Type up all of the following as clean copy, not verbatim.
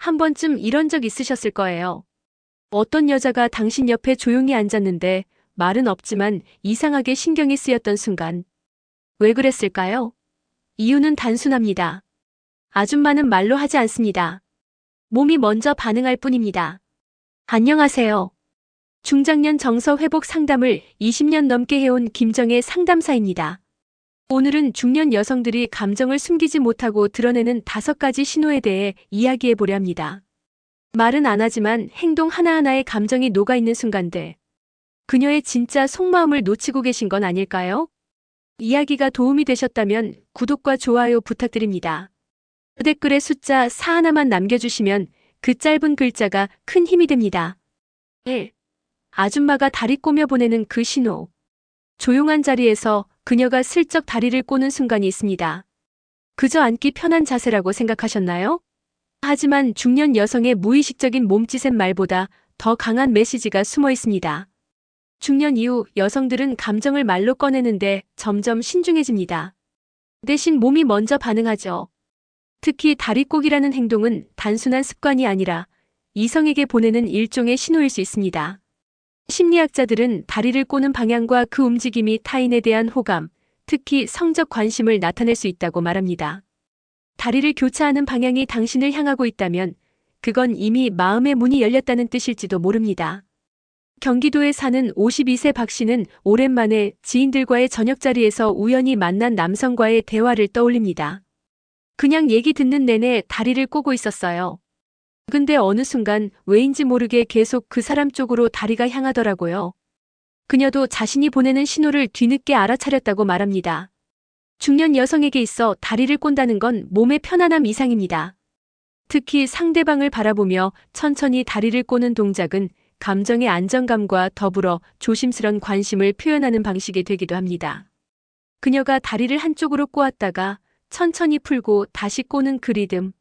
한 번쯤 이런 적 있으셨을 거예요. 어떤 여자가 당신 옆에 조용히 앉았는데 말은 없지만 이상하게 신경이 쓰였던 순간. 왜 그랬을까요? 이유는 단순합니다. 아줌마는 말로 하지 않습니다. 몸이 먼저 반응할 뿐입니다. 안녕하세요. 중장년 정서 회복 상담을 20년 넘게 해온 김정혜 상담사입니다. 오늘은 중년 여성들이 감정을 숨기지 못하고 드러내는 5가지 신호에 대해 이야기해 보려 합니다. 말은 안 하지만 행동 하나하나에 감정이 녹아있는 순간들. 그녀의 진짜 속마음을 놓치고 계신 건 아닐까요? 이야기가 도움이 되셨다면 구독과 좋아요 부탁드립니다. 댓글에 숫자 4 하나만 남겨주시면 그 짧은 글자가 큰 힘이 됩니다. 1. 아줌마가 다리 꼬며 보내는 그 신호. 조용한 자리에서 그녀가 슬쩍 다리를 꼬는 순간이 있습니다. 그저 앉기 편한 자세라고 생각하셨나요? 하지만 중년 여성의 무의식적인 몸짓의 말보다 더 강한 메시지가 숨어 있습니다. 중년 이후 여성들은 감정을 말로 꺼내는데 점점 신중해집니다. 대신 몸이 먼저 반응하죠. 특히 다리 꼬기라는 행동은 단순한 습관이 아니라 이성에게 보내는 일종의 신호일 수 있습니다. 심리학자들은 다리를 꼬는 방향과 그 움직임이 타인에 대한 호감, 특히 성적 관심을 나타낼 수 있다고 말합니다. 다리를 교차하는 방향이 당신을 향하고 있다면 그건 이미 마음의 문이 열렸다는 뜻일지도 모릅니다. 경기도에 사는 52세 박 씨는 오랜만에 지인들과의 저녁 자리에서 우연히 만난 남성과의 대화를 떠올립니다. 그냥 얘기 듣는 내내 다리를 꼬고 있었어요. 근데 어느 순간 왜인지 모르게 계속 그 사람 쪽으로 다리가 향하더라고요. 그녀도 자신이 보내는 신호를 뒤늦게 알아차렸다고 말합니다. 중년 여성에게 있어 다리를 꼰다는 건 몸의 편안함 이상입니다. 특히 상대방을 바라보며 천천히 다리를 꼬는 동작은 감정의 안정감과 더불어 조심스런 관심을 표현하는 방식이 되기도 합니다. 그녀가 다리를 한쪽으로 꼬았다가 천천히 풀고 다시 꼬는 그 리듬.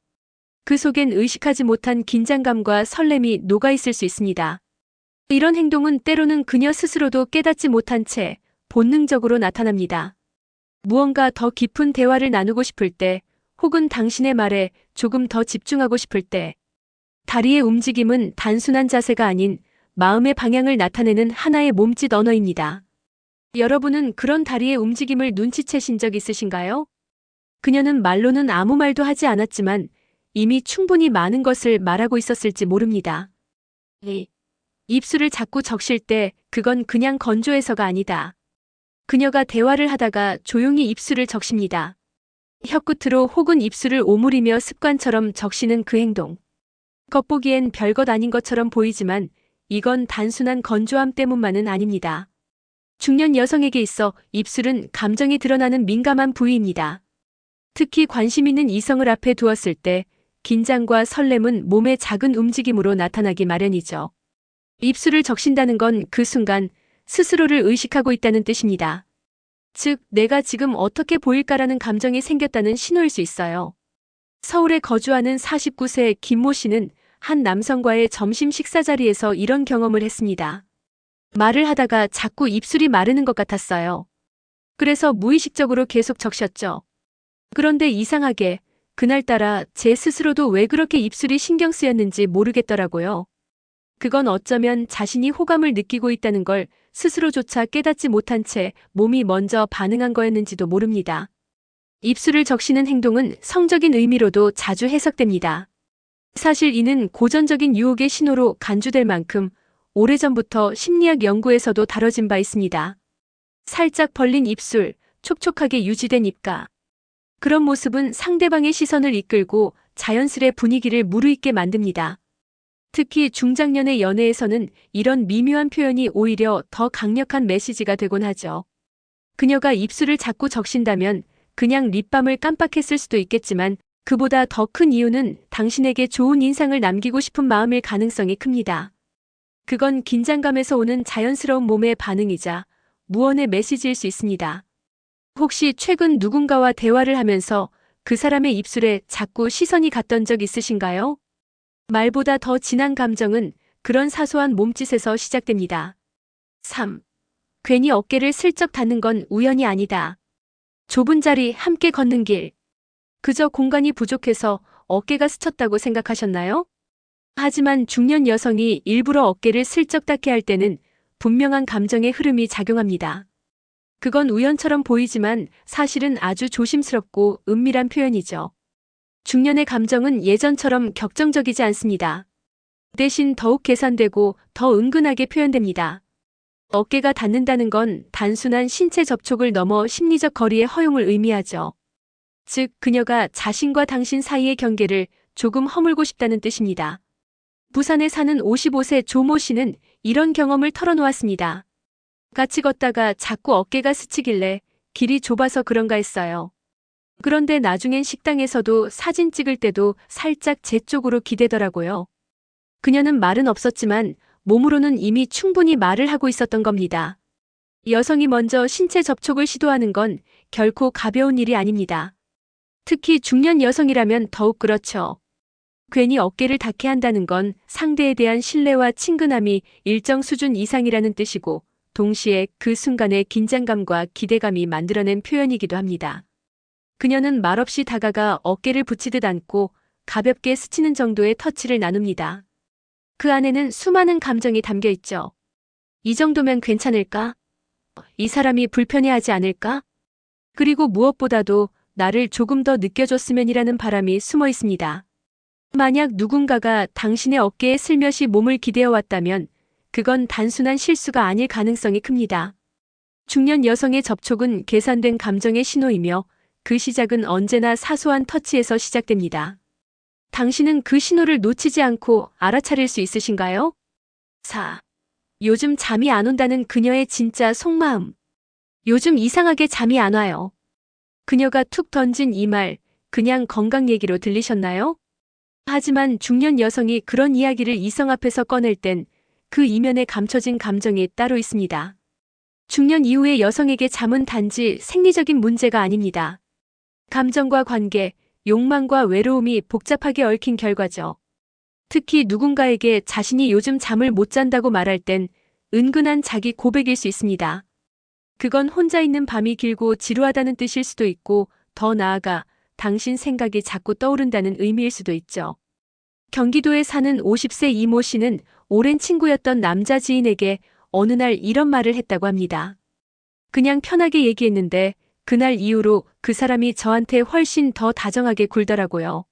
그 속엔 의식하지 못한 긴장감과 설렘이 녹아있을 수 있습니다. 이런 행동은 때로는 그녀 스스로도 깨닫지 못한 채 본능적으로 나타납니다. 무언가 더 깊은 대화를 나누고 싶을 때, 혹은 당신의 말에 조금 더 집중하고 싶을 때, 다리의 움직임은 단순한 자세가 아닌 마음의 방향을 나타내는 하나의 몸짓 언어입니다. 여러분은 그런 다리의 움직임을 눈치채신 적 있으신가요? 그녀는 말로는 아무 말도 하지 않았지만 이미 충분히 많은 것을 말하고 있었을지 모릅니다. 입술을 자꾸 적실 때 그건 그냥 건조해서가 아니다. 그녀가 대화를 하다가 조용히 입술을 적십니다. 혀끝으로 혹은 입술을 오므리며 습관처럼 적시는 그 행동. 겉보기엔 별것 아닌 것처럼 보이지만 이건 단순한 건조함 때문만은 아닙니다. 중년 여성에게 있어 입술은 감정이 드러나는 민감한 부위입니다. 특히 관심 있는 이성을 앞에 두었을 때 긴장과 설렘은 몸의 작은 움직임으로 나타나기 마련이죠. 입술을 적신다는 건 그 순간 스스로를 의식하고 있다는 뜻입니다. 즉, 내가 지금 어떻게 보일까라는 감정이 생겼다는 신호일 수 있어요. 서울에 거주하는 49세 김모 씨는 한 남성과의 점심 식사 자리에서 이런 경험을 했습니다. 말을 하다가 자꾸 입술이 마르는 것 같았어요. 그래서 무의식적으로 계속 적셨죠. 그런데 이상하게 그날따라 제 스스로도 왜 그렇게 입술이 신경 쓰였는지 모르겠더라고요. 그건 어쩌면 자신이 호감을 느끼고 있다는 걸 스스로조차 깨닫지 못한 채 몸이 먼저 반응한 거였는지도 모릅니다. 입술을 적시는 행동은 성적인 의미로도 자주 해석됩니다. 사실 이는 고전적인 유혹의 신호로 간주될 만큼 오래전부터 심리학 연구에서도 다뤄진 바 있습니다. 살짝 벌린 입술, 촉촉하게 유지된 입가. 그런 모습은 상대방의 시선을 이끌고 자연스레 분위기를 무르익게 만듭니다. 특히 중장년의 연애에서는 이런 미묘한 표현이 오히려 더 강력한 메시지가 되곤 하죠. 그녀가 입술을 자꾸 적신다면 그냥 립밤을 깜빡했을 수도 있겠지만 그보다 더 큰 이유는 당신에게 좋은 인상을 남기고 싶은 마음일 가능성이 큽니다. 그건 긴장감에서 오는 자연스러운 몸의 반응이자 무언의 메시지일 수 있습니다. 혹시 최근 누군가와 대화를 하면서 그 사람의 입술에 자꾸 시선이 갔던 적 있으신가요? 말보다 더 진한 감정은 그런 사소한 몸짓에서 시작됩니다. 3. 괜히 어깨를 슬쩍 닿는 건 우연이 아니다. 좁은 자리 함께 걷는 길. 그저 공간이 부족해서 어깨가 스쳤다고 생각하셨나요? 하지만 중년 여성이 일부러 어깨를 슬쩍 닿게 할 때는 분명한 감정의 흐름이 작용합니다. 그건 우연처럼 보이지만 사실은 아주 조심스럽고 은밀한 표현이죠. 중년의 감정은 예전처럼 격정적이지 않습니다. 대신 더욱 계산되고 더 은근하게 표현됩니다. 어깨가 닿는다는 건 단순한 신체 접촉을 넘어 심리적 거리의 허용을 의미하죠. 즉, 그녀가 자신과 당신 사이의 경계를 조금 허물고 싶다는 뜻입니다. 부산에 사는 55세 조모 씨는 이런 경험을 털어놓았습니다. 같이 걷다가 자꾸 어깨가 스치길래 길이 좁아서 그런가 했어요. 그런데 나중엔 식당에서도 사진 찍을 때도 살짝 제 쪽으로 기대더라고요. 그녀는 말은 없었지만 몸으로는 이미 충분히 말을 하고 있었던 겁니다. 여성이 먼저 신체 접촉을 시도하는 건 결코 가벼운 일이 아닙니다. 특히 중년 여성이라면 더욱 그렇죠. 괜히 어깨를 닿게 한다는 건 상대에 대한 신뢰와 친근함이 일정 수준 이상이라는 뜻이고, 동시에 그 순간의 긴장감과 기대감이 만들어낸 표현이기도 합니다. 그녀는 말없이 다가가 어깨를 붙이듯 안고 가볍게 스치는 정도의 터치를 나눕니다. 그 안에는 수많은 감정이 담겨 있죠. 이 정도면 괜찮을까? 이 사람이 불편해하지 않을까? 그리고 무엇보다도 나를 조금 더 느껴줬으면이라는 바람이 숨어 있습니다. 만약 누군가가 당신의 어깨에 슬며시 몸을 기대어 왔다면 그건 단순한 실수가 아닐 가능성이 큽니다. 중년 여성의 접촉은 계산된 감정의 신호이며 그 시작은 언제나 사소한 터치에서 시작됩니다. 당신은 그 신호를 놓치지 않고 알아차릴 수 있으신가요? 4. 요즘 잠이 안 온다는 그녀의 진짜 속마음. 요즘 이상하게 잠이 안 와요. 그녀가 툭 던진 이 말, 그냥 건강 얘기로 들리셨나요? 하지만 중년 여성이 그런 이야기를 이성 앞에서 꺼낼 땐 그 이면에 감춰진 감정이 따로 있습니다. 중년 이후의 여성에게 잠은 단지 생리적인 문제가 아닙니다. 감정과 관계, 욕망과 외로움이 복잡하게 얽힌 결과죠. 특히 누군가에게 자신이 요즘 잠을 못 잔다고 말할 땐 은근한 자기 고백일 수 있습니다. 그건 혼자 있는 밤이 길고 지루하다는 뜻일 수도 있고, 더 나아가 당신 생각이 자꾸 떠오른다는 의미일 수도 있죠. 경기도에 사는 50세 이모 씨는 오랜 친구였던 남자 지인에게 어느 날 이런 말을 했다고 합니다. 그냥 편하게 얘기했는데 그날 이후로 그 사람이 저한테 훨씬 더 다정하게 굴더라고요.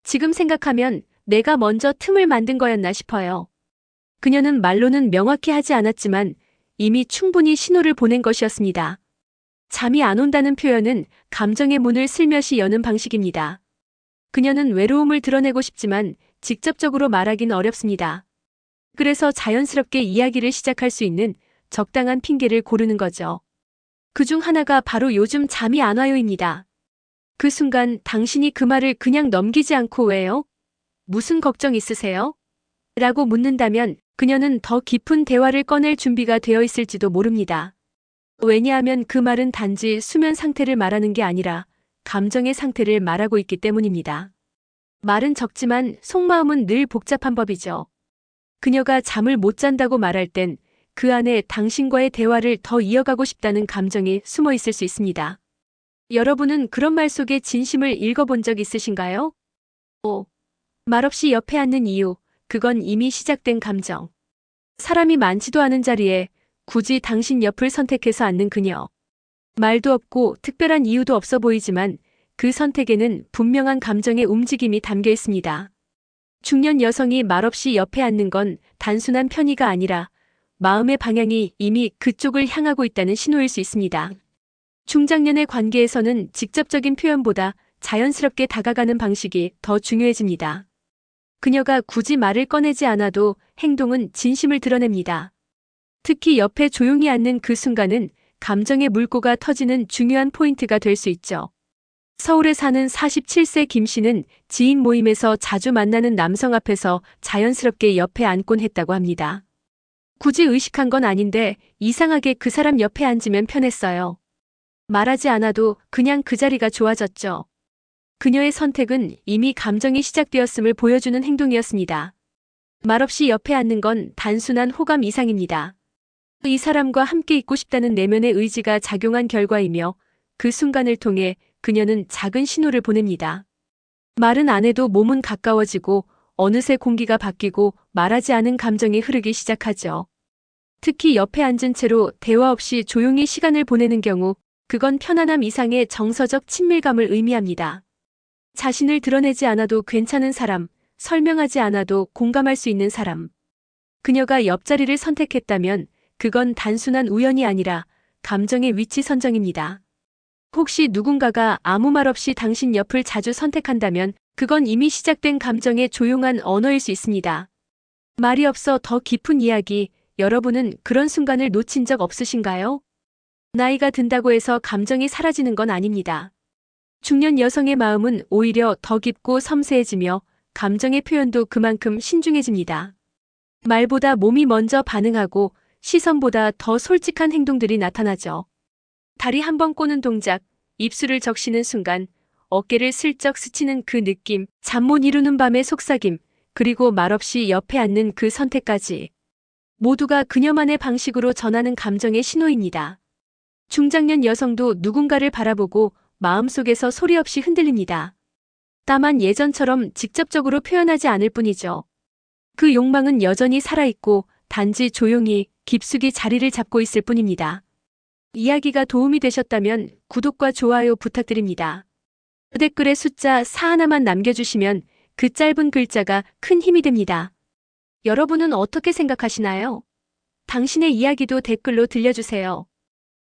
지금 생각하면 내가 먼저 틈을 만든 거였나 싶어요. 그녀는 말로는 명확히 하지 않았지만 이미 충분히 신호를 보낸 것이었습니다. 잠이 안 온다는 표현은 감정의 문을 슬며시 여는 방식입니다. 그녀는 외로움을 드러내고 싶지만 직접적으로 말하긴 어렵습니다. 그래서 자연스럽게 이야기를 시작할 수 있는 적당한 핑계를 고르는 거죠. 그중 하나가 바로 요즘 잠이 안 와요입니다. 그 순간 당신이 그 말을 그냥 넘기지 않고 왜요? 무슨 걱정 있으세요? 라고 묻는다면 그녀는 더 깊은 대화를 꺼낼 준비가 되어 있을지도 모릅니다. 왜냐하면 그 말은 단지 수면 상태를 말하는 게 아니라 감정의 상태를 말하고 있기 때문입니다. 말은 적지만 속마음은 늘 복잡한 법이죠. 그녀가 잠을 못 잔다고 말할 땐 그 안에 당신과의 대화를 더 이어가고 싶다는 감정이 숨어 있을 수 있습니다. 여러분은 그런 말 속에 진심을 읽어본 적 있으신가요? 5. 말없이 옆에 앉는 이유, 그건 이미 시작된 감정. 사람이 많지도 않은 자리에 굳이 당신 옆을 선택해서 앉는 그녀. 말도 없고 특별한 이유도 없어 보이지만 그 선택에는 분명한 감정의 움직임이 담겨 있습니다. 중년 여성이 말없이 옆에 앉는 건 단순한 편의가 아니라 마음의 방향이 이미 그쪽을 향하고 있다는 신호일 수 있습니다. 중장년의 관계에서는 직접적인 표현보다 자연스럽게 다가가는 방식이 더 중요해집니다. 그녀가 굳이 말을 꺼내지 않아도 행동은 진심을 드러냅니다. 특히 옆에 조용히 앉는 그 순간은 감정의 물꼬가 터지는 중요한 포인트가 될 수 있죠. 서울에 사는 47세 김 씨는 지인 모임에서 자주 만나는 남성 앞에서 자연스럽게 옆에 앉곤 했다고 합니다. 굳이 의식한 건 아닌데 이상하게 그 사람 옆에 앉으면 편했어요. 말하지 않아도 그냥 그 자리가 좋아졌죠. 그녀의 선택은 이미 감정이 시작되었음을 보여주는 행동이었습니다. 말없이 옆에 앉는 건 단순한 호감 이상입니다. 이 사람과 함께 있고 싶다는 내면의 의지가 작용한 결과이며 그 순간을 통해 그녀는 작은 신호를 보냅니다. 말은 안 해도 몸은 가까워지고 어느새 공기가 바뀌고 말하지 않은 감정이 흐르기 시작하죠. 특히 옆에 앉은 채로 대화 없이 조용히 시간을 보내는 경우 그건 편안함 이상의 정서적 친밀감을 의미합니다. 자신을 드러내지 않아도 괜찮은 사람, 설명하지 않아도 공감할 수 있는 사람. 그녀가 옆자리를 선택했다면 그건 단순한 우연이 아니라 감정의 위치 선정입니다. 혹시 누군가가 아무 말 없이 당신 옆을 자주 선택한다면 그건 이미 시작된 감정의 조용한 언어일 수 있습니다. 말이 없어 더 깊은 이야기, 여러분은 그런 순간을 놓친 적 없으신가요? 나이가 든다고 해서 감정이 사라지는 건 아닙니다. 중년 여성의 마음은 오히려 더 깊고 섬세해지며 감정의 표현도 그만큼 신중해집니다. 말보다 몸이 먼저 반응하고 시선보다 더 솔직한 행동들이 나타나죠. 다리 한 번 꼬는 동작, 입술을 적시는 순간, 어깨를 슬쩍 스치는 그 느낌, 잠 못 이루는 밤의 속삭임, 그리고 말없이 옆에 앉는 그 선택까지. 모두가 그녀만의 방식으로 전하는 감정의 신호입니다. 중장년 여성도 누군가를 바라보고 마음속에서 소리 없이 흔들립니다. 다만 예전처럼 직접적으로 표현하지 않을 뿐이죠. 그 욕망은 여전히 살아있고 단지 조용히 깊숙이 자리를 잡고 있을 뿐입니다. 이야기가 도움이 되셨다면 구독과 좋아요 부탁드립니다. 댓글에 숫자 4 하나만 남겨주시면 그 짧은 글자가 큰 힘이 됩니다. 여러분은 어떻게 생각하시나요? 당신의 이야기도 댓글로 들려주세요.